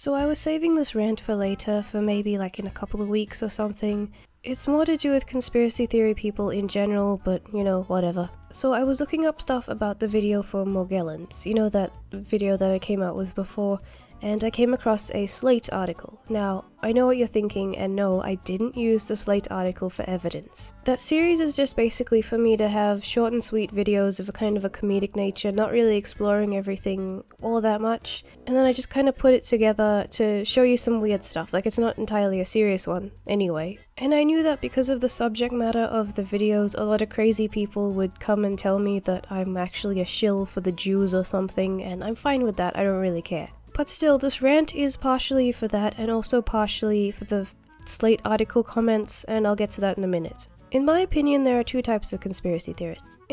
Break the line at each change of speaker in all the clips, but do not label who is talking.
So I was saving this rant for later, for maybe like in a couple of weeks or something. It's more to do with conspiracy theory people in general, but you know, whatever. So I was looking up stuff about the video for Morgellons, you know, that video that I came out with before, and I came across a Slate article. Now, I know what you're thinking, and no, I didn't use the Slate article for evidence. That series is just basically for me to have short and sweet videos of a kind of a comedic nature, not really exploring everything all that much, and then I just kind of put it together to show you some weird stuff, like it's not entirely a serious one, anyway. And I knew that because of the subject matter of the videos, a lot of crazy people would come and tell me that I'm actually a shill for the Jews or something, and I'm fine with that, I don't really care. But still, this rant is partially for that, and also partially for the Slate article comments, and I'll get to that in a minute. In my opinion, there are two types of conspiracy theorists.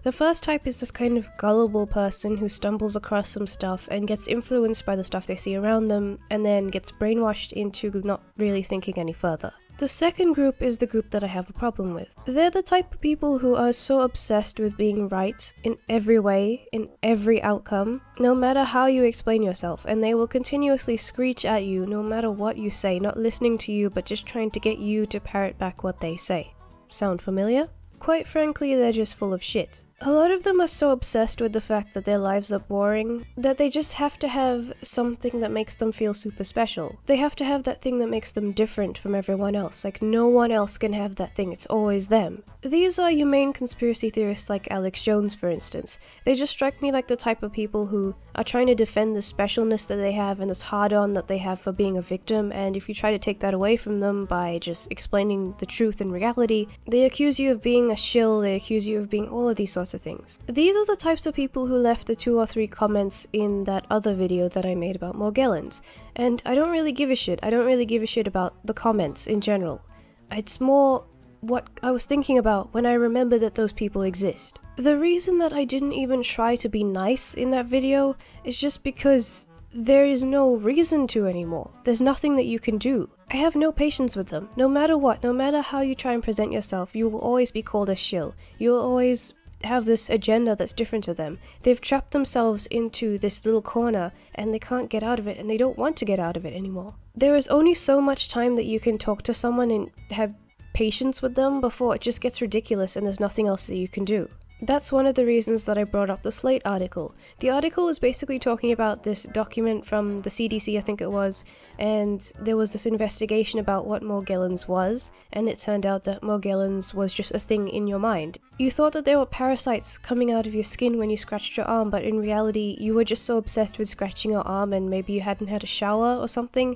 The first type is this kind of gullible person who stumbles across some stuff and gets influenced by the stuff they see around them, and then gets brainwashed into not really thinking any further. The second group is the group that I have a problem with. They're the type of people who are so obsessed with being right in every way, in every outcome, no matter how you explain yourself, and they will continuously screech at you no matter what you say, not listening to you but just trying to get you to parrot back what they say. Sound familiar? Quite frankly, they're just full of shit. A lot of them are so obsessed with the fact that their lives are boring that they just have to have something that makes them feel super special. They have to have that thing that makes them different from everyone else, like no one else can have that thing, it's always them. These are your main conspiracy theorists like Alex Jones, for instance. They just strike me like the type of people who are trying to defend the specialness that they have and this hard-on that they have for being a victim, and if you try to take that away from them by just explaining the truth and reality, they accuse you of being a shill, they accuse you of being all of these sorts of things. These are the types of people who left the 2 or 3 comments in that other video that I made about Morgellons, and I don't really give a shit. I don't really give a shit about the comments in general. It's more what I was thinking about when I remember that those people exist. The reason that I didn't even try to be nice in that video is just because there is no reason to anymore. There's nothing that you can do. I have no patience with them. No matter what, no matter how you try and present yourself, you will always be called a shill. You will always have this agenda that's different to them. They've trapped themselves into this little corner and they can't get out of it, and they don't want to get out of it anymore. There is only so much time that you can talk to someone and have patience with them before it just gets ridiculous and there's nothing else that you can do. That's one of the reasons that I brought up the Slate article. The article was basically talking about this document from the CDC, I think it was, and there was this investigation about what Morgellons was, and it turned out that Morgellons was just a thing in your mind. You thought that there were parasites coming out of your skin when you scratched your arm, but in reality you were just so obsessed with scratching your arm and maybe you hadn't had a shower or something,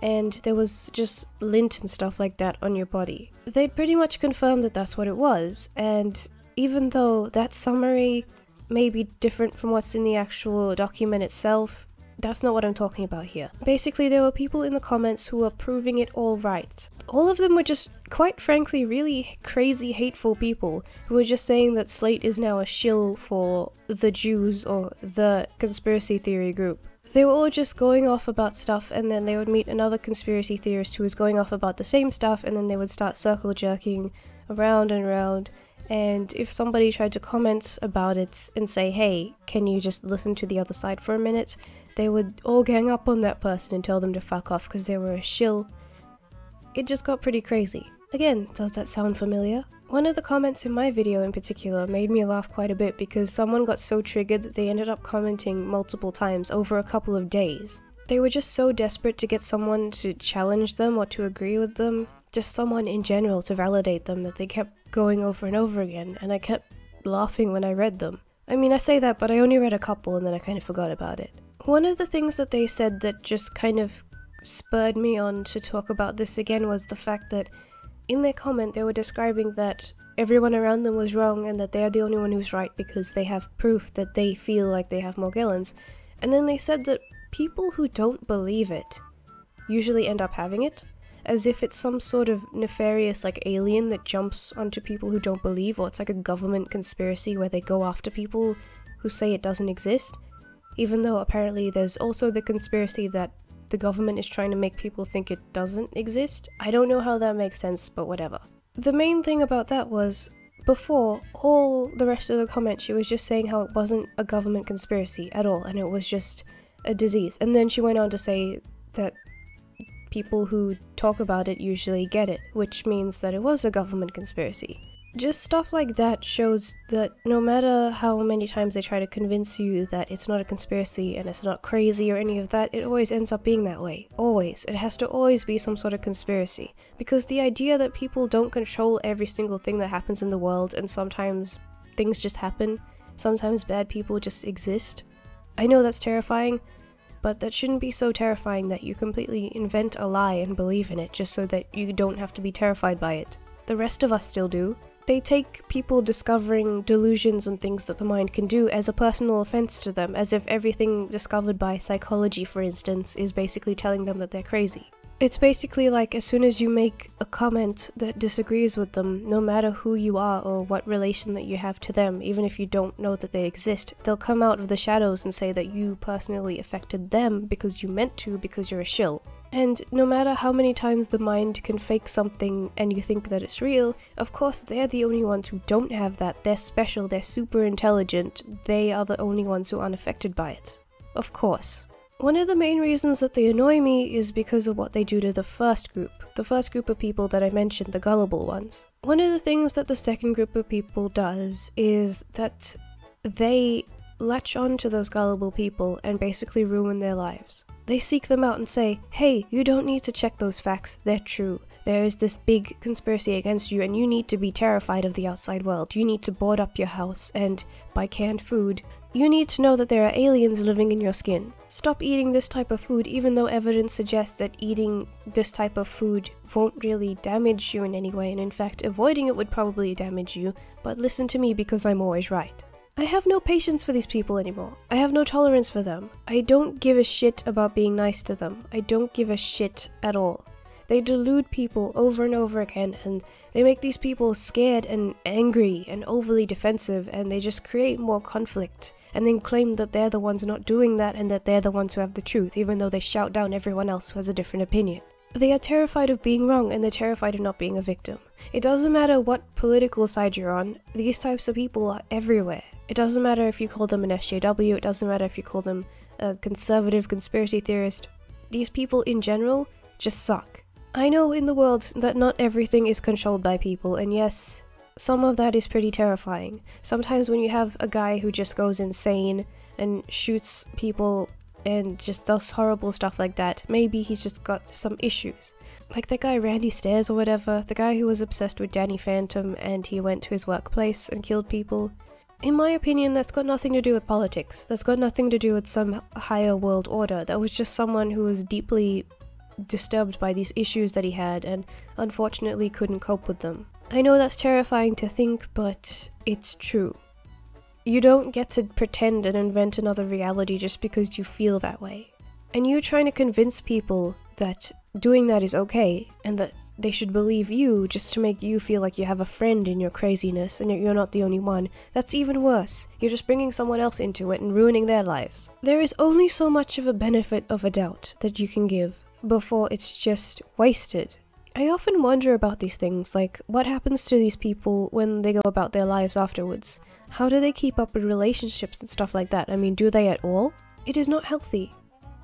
and there was just lint and stuff like that on your body. They'd pretty much confirmed that that's what it was, and even though that summary may be different from what's in the actual document itself, that's not what I'm talking about here. Basically, there were people in the comments who were proving it all right. All of them were just, quite frankly, really crazy, hateful people who were just saying that Slate is now a shill for the Jews or the conspiracy theory group. They were all just going off about stuff, and then they would meet another conspiracy theorist who was going off about the same stuff, and then they would start circle jerking around and around. And if somebody tried to comment about it and say, hey, can you just listen to the other side for a minute, they would all gang up on that person and tell them to fuck off because they were a shill. It just got pretty crazy. Again, does that sound familiar? One of the comments in my video in particular made me laugh quite a bit because someone got so triggered that they ended up commenting multiple times over a couple of days. They were just so desperate to get someone to challenge them or to agree with them, just someone in general to validate them, that they kept going over and over again, and I kept laughing when I read them. I mean, I say that, but I only read a couple and then I kind of forgot about it. One of the things that they said that just kind of spurred me on to talk about this again was the fact that in their comment they were describing that everyone around them was wrong and that they're the only one who's right because they have proof that they feel like they have Morgellons. And then they said that people who don't believe it usually end up having it, as if it's some sort of nefarious like alien that jumps onto people who don't believe, or it's like a government conspiracy where they go after people who say it doesn't exist, even though apparently there's also the conspiracy that the government is trying to make people think it doesn't exist. I don't know how that makes sense, but whatever. The main thing about that was, before all the rest of the comments, she was just saying how it wasn't a government conspiracy at all, and it was just a disease. And then she went on to say that people who talk about it usually get it, which means that it was a government conspiracy. Just stuff like that shows that no matter how many times they try to convince you that it's not a conspiracy and it's not crazy or any of that, it always ends up being that way. Always. It has to always be some sort of conspiracy. Because the idea that people don't control every single thing that happens in the world, and sometimes things just happen, sometimes bad people just exist. I know that's terrifying, but that shouldn't be so terrifying that you completely invent a lie and believe in it just so that you don't have to be terrified by it. The rest of us still do. They take people discovering delusions and things that the mind can do as a personal offense to them, as if everything discovered by psychology, for instance, is basically telling them that they're crazy. It's basically like as soon as you make a comment that disagrees with them, no matter who you are or what relation that you have to them, even if you don't know that they exist, they'll come out of the shadows and say that you personally affected them because you meant to, because you're a shill. And no matter how many times the mind can fake something and you think that it's real, of course they're the only ones who don't have that. They're special, they're super intelligent, they are the only ones who are unaffected by it. Of course. One of the main reasons that they annoy me is because of what they do to the first group of people that I mentioned, the gullible ones. One of the things that the second group of people does is that they latch on to those gullible people and basically ruin their lives. They seek them out and say, hey, you don't need to check those facts, they're true. There is this big conspiracy against you and you need to be terrified of the outside world. You need to board up your house and buy canned food. You need to know that there are aliens living in your skin. Stop eating this type of food even though evidence suggests that eating this type of food won't really damage you in any way, and in fact avoiding it would probably damage you, but listen to me because I'm always right. I have no patience for these people anymore. I have no tolerance for them. I don't give a shit about being nice to them. I don't give a shit at all. They delude people over and over again, and they make these people scared and angry and overly defensive, and they just create more conflict, and then claim that they're the ones not doing that and that they're the ones who have the truth, even though they shout down everyone else who has a different opinion. They are terrified of being wrong, and they're terrified of not being a victim. It doesn't matter what political side you're on, these types of people are everywhere. It doesn't matter if you call them an SJW, it doesn't matter if you call them a conservative conspiracy theorist. These people in general just suck. I know in the world that not everything is controlled by people, and yes, some of that is pretty terrifying. Sometimes when you have a guy who just goes insane and shoots people and just does horrible stuff like that, maybe he's just got some issues. Like that guy Randy Stairs or whatever, the guy who was obsessed with Danny Phantom and he went to his workplace and killed people. In my opinion, that's got nothing to do with politics. That's got nothing to do with some higher world order. That was just someone who was deeply disturbed by these issues that he had and unfortunately couldn't cope with them. I know that's terrifying to think, but it's true. You don't get to pretend and invent another reality just because you feel that way. And you trying to convince people that doing that is okay and that they should believe you just to make you feel like you have a friend in your craziness and you're not the only one. That's even worse. You're just bringing someone else into it and ruining their lives. There is only so much of a benefit of a doubt that you can give before it's just wasted. I often wonder about these things, like what happens to these people when they go about their lives afterwards? How do they keep up with relationships and stuff like that? I mean, do they at all? It is not healthy.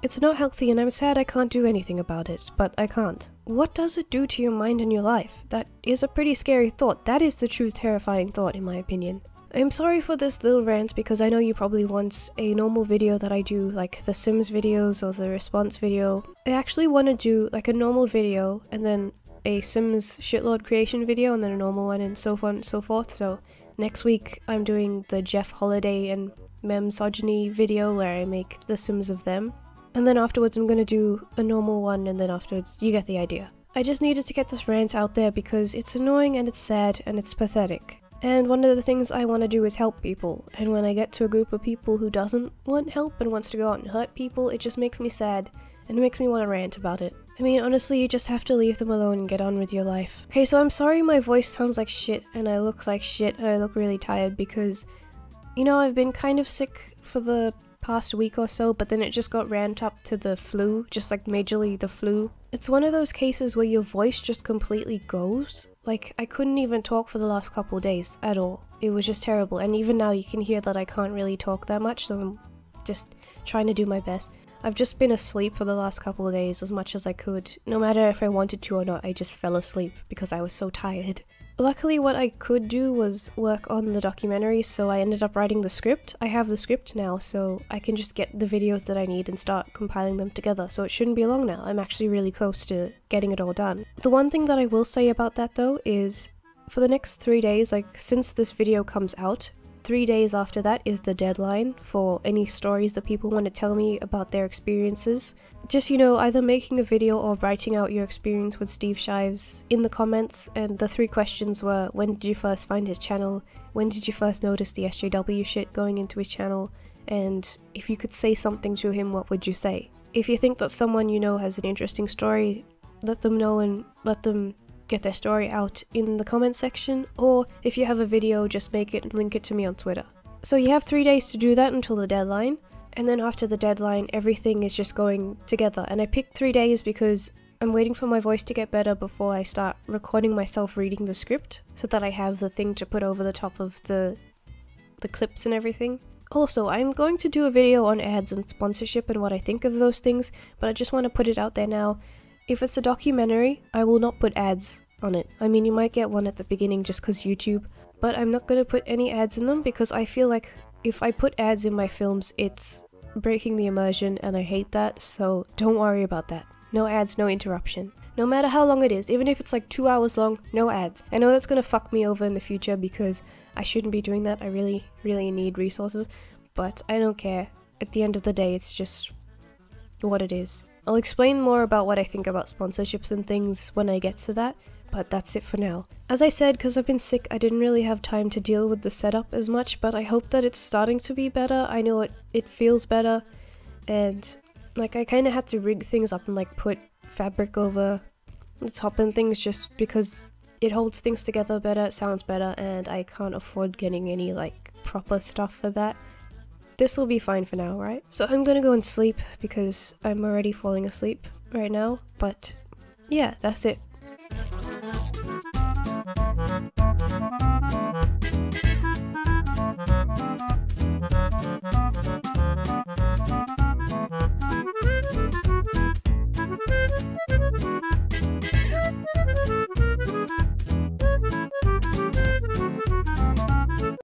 It's not healthy, and I'm sad I can't do anything about it, but I can't. What does it do to your mind and your life? That is a pretty scary thought. That is the true terrifying thought, in my opinion. I'm sorry for this little rant because I know you probably want a normal video that I do, like the Sims videos or the response video. I actually want to do like a normal video and then a Sims shitload creation video and then a normal one and so on and so forth. So next week I'm doing the Jeff Holiday and Memsogyny video where I make the Sims of them. And then afterwards I'm gonna do a normal one, and then afterwards, you get the idea. I just needed to get this rant out there because it's annoying and it's sad and it's pathetic. And one of the things I want to do is help people, and when I get to a group of people who doesn't want help and wants to go out and hurt people, it just makes me sad, and it makes me want to rant about it. I mean, honestly, you just have to leave them alone and get on with your life. Okay, so I'm sorry my voice sounds like shit, and I look like shit, and I look really tired because, you know, I've been kind of sick for the past week or so, but then it just got ramped up to the flu, just like majorly the flu. It's one of those cases where your voice just completely goes. Like, I couldn't even talk for the last couple days at all. It was just terrible, and even now you can hear that I can't really talk that much, so I'm just trying to do my best. I've just been asleep for the last couple of days as much as I could. No matter if I wanted to or not, I just fell asleep because I was so tired. Luckily, what I could do was work on the documentary, so I ended up writing the script. I have the script now, so I can just get the videos that I need and start compiling them together, so it shouldn't be long now. I'm actually really close to getting it all done. The one thing that I will say about that though is, for the next 3 days, like since this video comes out, 3 days after that is the deadline for any stories that people want to tell me about their experiences. Just, either making a video or writing out your experience with Steve Shives in the comments, and the 3 questions were: when did you first find his channel, when did you first notice the SJW shit going into his channel, and if you could say something to him, what would you say? If you think that someone you know has an interesting story, let them know and let them get their story out in the comment section, or if you have a video, just make it and link it to me on Twitter. So you have 3 days to do that until the deadline, and then after the deadline everything is just going together. And I picked 3 days because I'm waiting for my voice to get better before I start recording myself reading the script, so that I have the thing to put over the top of the clips and everything. Also, I'm going to do a video on ads and sponsorship and what I think of those things, but I just want to put it out there now. If it's a documentary, I will not put ads on it. I mean, you might get one at the beginning just because YouTube, but I'm not going to put any ads in them because I feel like if I put ads in my films, it's breaking the immersion and I hate that, so don't worry about that. No ads, no interruption. No matter how long it is, even if it's like 2 hours long, no ads. I know that's going to fuck me over in the future because I shouldn't be doing that. I really, really need resources, but I don't care. At the end of the day, it's just what it is. I'll explain more about what I think about sponsorships and things when I get to that, but that's it for now. As I said, because I've been sick, I didn't really have time to deal with the setup as much, but I hope that it's starting to be better. I know it feels better, and like I kind of had to rig things up and like put fabric over the top and things just because it holds things together better, it sounds better, and I can't afford getting any like proper stuff for that. This will be fine for now, right? So I'm gonna go and sleep because I'm already falling asleep right now, but yeah, that's it.